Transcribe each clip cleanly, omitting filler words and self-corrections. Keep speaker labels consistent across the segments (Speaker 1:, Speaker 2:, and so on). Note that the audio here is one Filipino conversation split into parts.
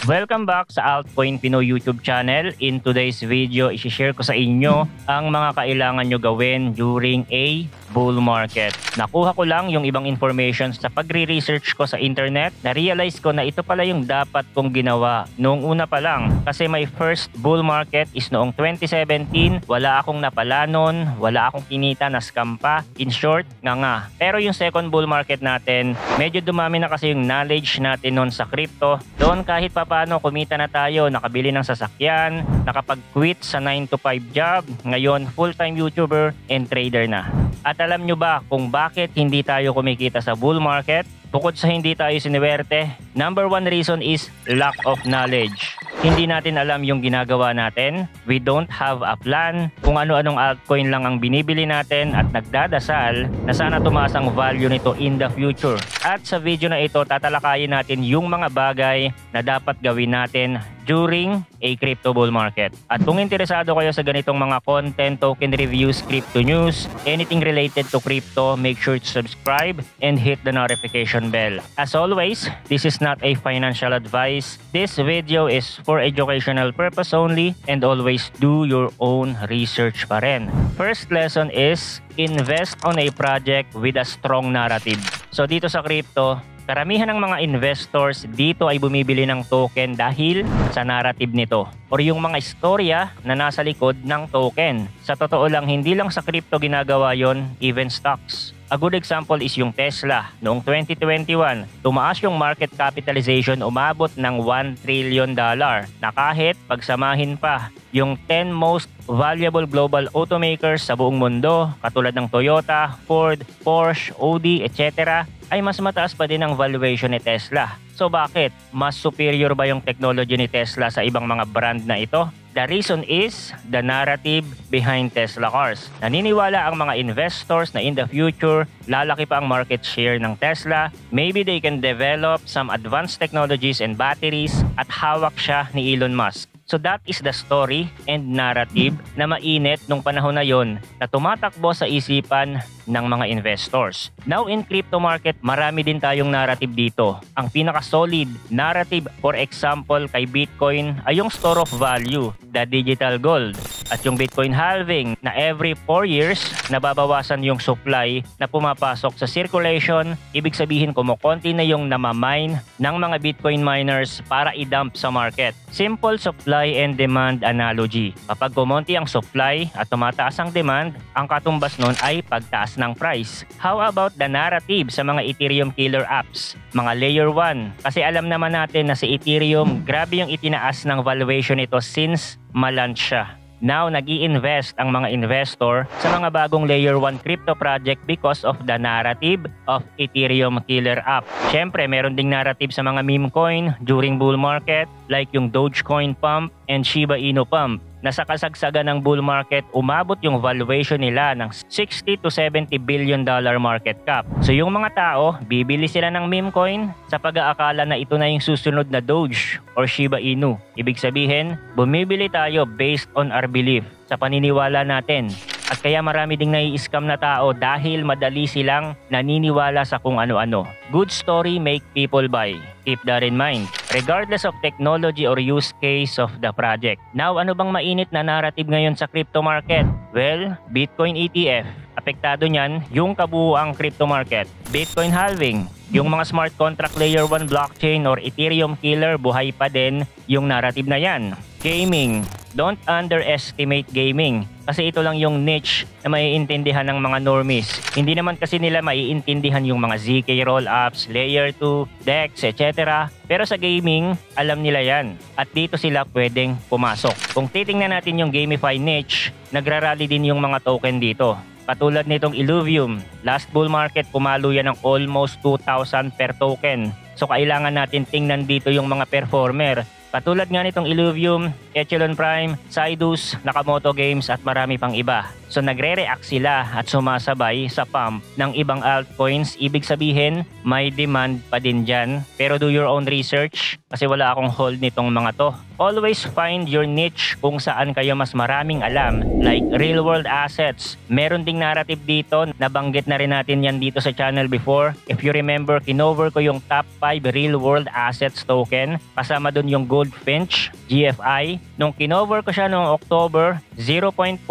Speaker 1: Welcome back sa Altcoin Pinoy YouTube channel. In today's video, i-share ko sa inyo ang mga kailangan nyo gawin during a bull market. Nakuha ko lang yung ibang information sa pagre-research ko sa internet. Na-realize ko na ito pala yung dapat kong ginawa noong una pa lang. Kasi my first bull market is noong 2017. Wala akong napala nun, wala akong kinita na scam pa. In short, nga. Pero yung second bull market natin, medyo dumami na kasi yung knowledge natin nun sa crypto. Doon kahit paano kumita na tayo, nakabili ng sasakyan, nakapag-quit sa 9 to 5 job, ngayon full-time YouTuber and trader na. At alam nyo ba kung bakit hindi tayo kumikita sa bull market? Bukod sa hindi tayo siniwerte, number one reason is lack of knowledge. Hindi natin alam yung ginagawa natin. We don't have a plan. Kung ano-anong altcoin lang ang binibili natin at nagdadasal na sana tumaas ang value nito in the future. At sa video na ito, tatalakayin natin yung mga bagay na dapat gawin natin during a crypto bull market. At kung interesado kayo sa ganitong mga content, token reviews, crypto news, anything related to crypto, make sure to subscribe and hit the notification bell. As always, this is not a financial advice. This video is for educational purpose only and always do your own research pa rin. First lesson is invest on a project with a strong narrative. So dito sa crypto, karamihan ng mga investors dito ay bumibili ng token dahil sa narrative nito or yung mga istorya na nasa likod ng token. Sa totoo lang, hindi lang sa crypto ginagawa yon, even stocks. A good example is yung Tesla. Noong 2021, tumaas yung market capitalization, umabot ng $1 trillion na kahit pagsamahin pa yung 10 most valuable global automakers sa buong mundo katulad ng Toyota, Ford, Porsche, Audi, etc. ay mas mataas pa din ang valuation ni Tesla. So bakit? Mas superior ba yung technology ni Tesla sa ibang mga brand na ito? The reason is the narrative behind Tesla cars. Naniniwala ang mga investors na in the future, lalaki pa ang market share ng Tesla. Maybe they can develop some advanced technologies and batteries at hawak siya ni Elon Musk. So that is the story and narrative na mainit nung panahon na yon na tumatakbo sa isipan ng mga investors. Now in crypto market, marami din tayong narrative dito. Ang pinaka-solid narrative, for example, kay Bitcoin ay yung store of value, the digital gold. At yung Bitcoin halving na every 4 years, nababawasan yung supply na pumapasok sa circulation. Ibig sabihin kumukonti na yung namamine ng mga Bitcoin miners para i-dump sa market. Simple supply and demand analogy. Kapag kumonti ang supply at tumataas ang demand, ang katumbas nun ay pagtaas ng price. How about the narrative sa mga Ethereum killer apps? Mga layer 1. Kasi alam naman natin na si Ethereum, grabe yung itinaas ng valuation nito since malaunch siya. Now, nag-i-invest ang mga investor sa mga bagong layer 1 crypto project because of the narrative of Ethereum killer app. Siyempre, meron ding narrative sa mga meme coin during bull market like yung Dogecoin pump and Shiba Inu pump. Na sa kasagsagan ng bull market, umabot yung valuation nila ng $60 to $70 billion market cap. So yung mga tao, bibili sila ng meme coin sa pag-aakala na ito na yung susunod na Doge or Shiba Inu. Ibig sabihin, bumibili tayo based on our belief, sa paniniwala natin. At kaya marami ding nai-scam na tao dahil madali silang naniniwala sa kung ano-ano. Good story make people buy. Keep that in mind. Regardless of technology or use case of the project. Now, ano bang mainit na narrative ngayon sa crypto market? Well, Bitcoin ETF. Apektado niyan yung kabuuang crypto market. Bitcoin halving. Yung mga smart contract layer 1 blockchain or Ethereum killer, buhay pa din yung narrative na yan. Gaming. Don't underestimate gaming. Kasi ito lang yung niche na maiintindihan ng mga normies. Hindi naman kasi nila maiintindihan yung mga ZK rollups, layer 2, DEX, etc. Pero sa gaming, alam nila yan. At dito sila pwedeng pumasok. Kung titingnan natin yung gamify niche, nagrarally din yung mga token dito. Katulad nitong Illuvium, last bull market pumalo yan ng almost 2,000 per token. So kailangan natin tingnan dito yung mga performer. Katulad nga nitong Illuvium, Echelon Prime, Sidus, Nakamoto Games at marami pang iba. So nagre-react sila at sumasabay sa pump ng ibang altcoins. Ibig sabihin, may demand pa din dyan. Pero do your own research kasi wala akong hold nitong mga to. Always find your niche kung saan kayo mas maraming alam, like real world assets. Meron ding narrative dito, nabanggit na rin natin yan dito sa channel before. If you remember, kinover ko yung top 5 real world assets token. Kasama dun yung Goldfinch, GFI. Nung kinover ko siya noong October, 0.41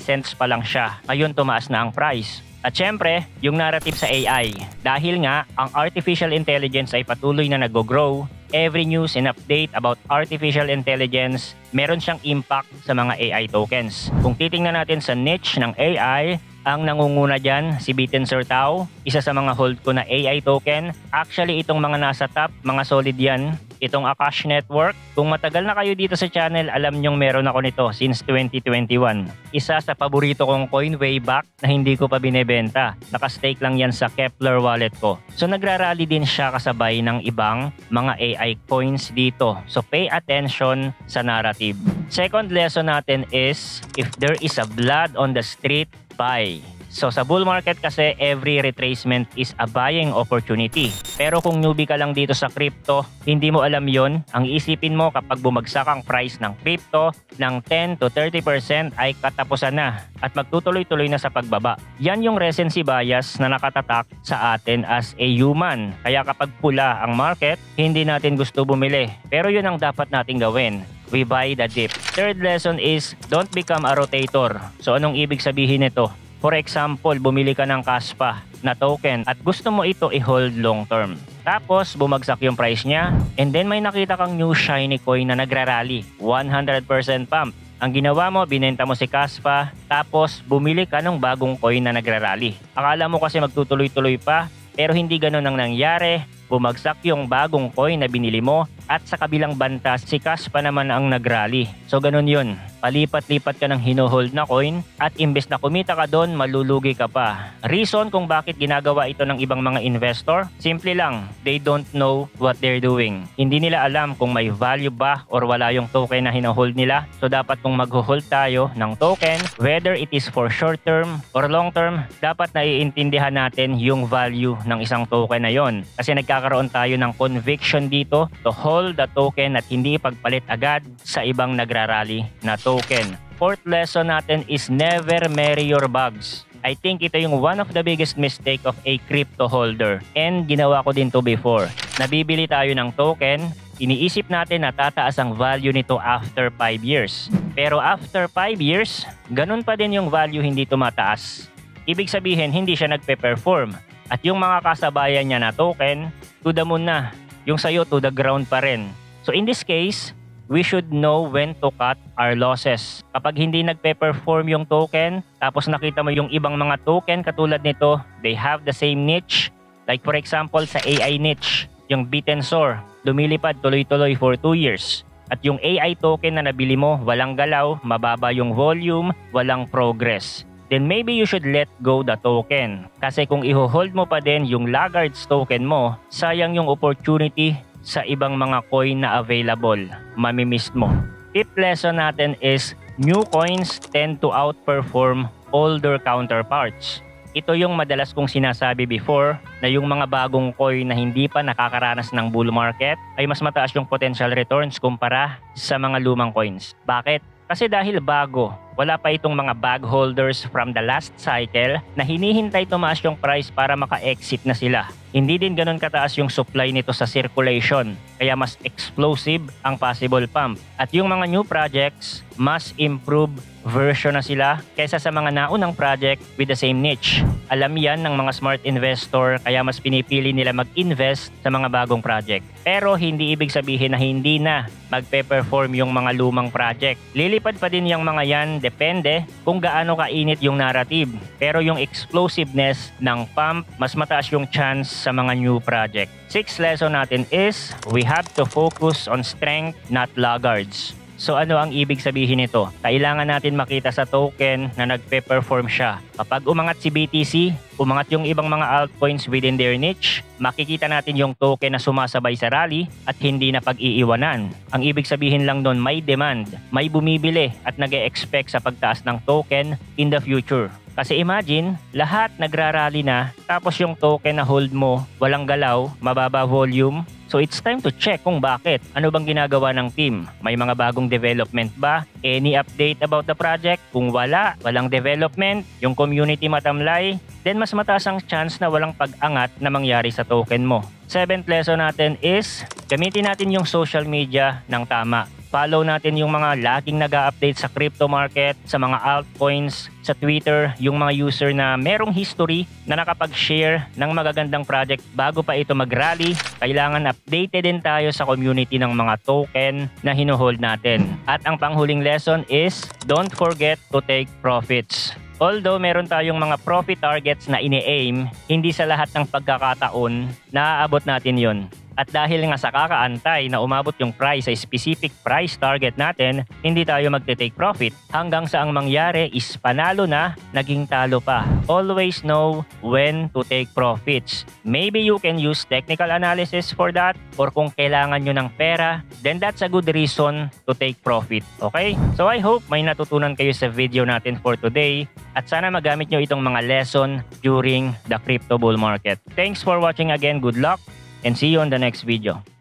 Speaker 1: cents pa lang siya. Ngayon tumaas na ang price. At syempre, yung narrative sa AI. Dahil nga, ang artificial intelligence ay patuloy na nag-grow, every news and update about artificial intelligence, meron siyang impact sa mga AI tokens. Kung titingnan natin sa niche ng AI, ang nangunguna dyan, si Bittensur Tao, isa sa mga hold ko na AI token. Actually, itong mga nasa top, mga solid yan. Itong Akash Network, kung matagal na kayo dito sa channel, alam nyong meron ako nito since 2021. Isa sa paborito kong coin way back na hindi ko pa binebenta. Nakastake lang yan sa Kepler wallet ko. So nagrarally din siya kasabay ng ibang mga AI coins dito. So pay attention sa narrative. Second lesson natin is, if there is a blood on the street, buy. So sa bull market kasi, every retracement is a buying opportunity. Pero kung newbie ka lang dito sa crypto, hindi mo alam yon. Ang isipin mo kapag bumagsak ang price ng crypto ng 10 to 30% ay katapusan na at magtutuloy-tuloy na sa pagbaba. Yan yung recency bias na nakatatak sa atin as a human. Kaya kapag pula ang market, hindi natin gusto bumili. Pero yun ang dapat nating gawin. We buy the dip. Third lesson is, don't become a rotator. So anong ibig sabihin nito? For example, bumili ka ng Kaspa na token at gusto mo ito i-hold long term. Tapos, bumagsak yung price niya and then may nakita kang new shiny coin na nagrarally. 100% pump. Ang ginawa mo, binenta mo si Kaspa, tapos bumili ka ng bagong coin na nagrarally. Akala mo kasi magtutuloy-tuloy pa, pero hindi ganun ang nangyari. Bumagsak yung bagong coin na binili mo at sa kabilang banta, si Kaspa naman ang nagrally. So ganun yun. Palipat-lipat ka ng hinohold na coin at imbes na kumita ka doon, malulugi ka pa. Reason kung bakit ginagawa ito ng ibang mga investor? Simple lang, they don't know what they're doing. Hindi nila alam kung may value ba or wala yung token na hinohold nila. So dapat kung mag-hold tayo ng token, whether it is for short term or long term, dapat naiintindihan natin yung value ng isang token na yon. Kasi nagkakaroon tayo ng conviction dito to hold the token at hindi ipagpalit agad sa ibang nagrarally na token. Fourth lesson natin is never marry your bugs. I think ito yung one of the biggest mistake of a crypto holder. And ginawa ko din to before. Nabibili tayo ng token, iniisip natin na tataas ang value nito after 5 years. Pero after 5 years, ganun pa din yung value, hindi tumataas. Ibig sabihin, hindi siya nagpe-perform. At yung mga kasabayan niya na token, to the moon na. Yung sayo to the ground pa rin. So in this case, we should know when to cut our losses. Kapag hindi nagpe-perform yung token, tapos nakita mo yung ibang mga token katulad nito, they have the same niche. Like for example, sa AI niche, yung Bittensur, lumilipad tuloy-tuloy for 2 years. At yung AI token na nabili mo, walang galaw, mababa yung volume, walang progress. Then maybe you should let go the token. Kasi kung i-hold mo pa din yung laggards token mo, sayang yung opportunity sa ibang mga coin na available. Mamimiss mo. Fifth lesson natin is new coins tend to outperform older counterparts. Ito yung madalas kong sinasabi before na yung mga bagong coin na hindi pa nakakaranas ng bull market ay mas mataas yung potential returns kumpara sa mga lumang coins. Bakit? Kasi dahil bago, wala pa itong mga bag holders from the last cycle na hinihintay tumaas yung price para maka-exit na sila. Hindi din ganun kataas yung supply nito sa circulation, kaya mas explosive ang possible pump. At yung mga new projects, mas improved version na sila kaysa sa mga naunang project with the same niche. Alam yan ng mga smart investor, kaya mas pinipili nila mag-invest sa mga bagong project. Pero hindi ibig sabihin na hindi na magpe-perform yung mga lumang project. Lilipad pa din yung mga yan, depende kung gaano kainit yung narrative. Pero yung explosiveness ng pump, mas mataas yung chance sa mga new project. Sixth lesson natin is we have to focus on strength, not laggards. So ano ang ibig sabihin nito? Kailangan natin makita sa token na nagpe-perform siya. Kapag umangat si BTC, umangat yung ibang mga altcoins within their niche, makikita natin yung token na sumasabay sa rally at hindi na pag-iiwanan. Ang ibig sabihin lang nun, may demand, may bumibili at nag-e-expect sa pagtaas ng token in the future. Kasi imagine, lahat nagrarally na, tapos yung token na hold mo, walang galaw, mababa volume. So it's time to check kung bakit. Ano bang ginagawa ng team? May mga bagong development ba? Any update about the project? Kung walang development, yung community matamlay, then mas mataas ang chance na walang pag-angat na mangyari sa token mo. 7th lesson natin is, gamitin natin yung social media ng tama. Follow natin yung mga laging nag-a-update sa crypto market, sa mga altcoins, sa Twitter, yung mga user na merong history na nakapag-share ng magagandang project bago pa ito mag-rally. Kailangan updated din tayo sa community ng mga token na hinuhold natin. At ang panghuling lesson is, don't forget to take profits. Although meron tayong mga profit targets na ini-aim, hindi sa lahat ng pagkakataon naaabot natin yon. At dahil nga sa kakaantay na umabot yung price sa specific price target natin, hindi tayo magte-take profit hanggang sa ang mangyari is panalo na, naging talo pa. Always know when to take profits. Maybe you can use technical analysis for that, or kung kailangan nyo ng pera, then that's a good reason to take profit. Okay? So I hope may natutunan kayo sa video natin for today at sana magamit nyo itong mga lesson during the crypto bull market. Thanks for watching again. Good luck and see you on the next video.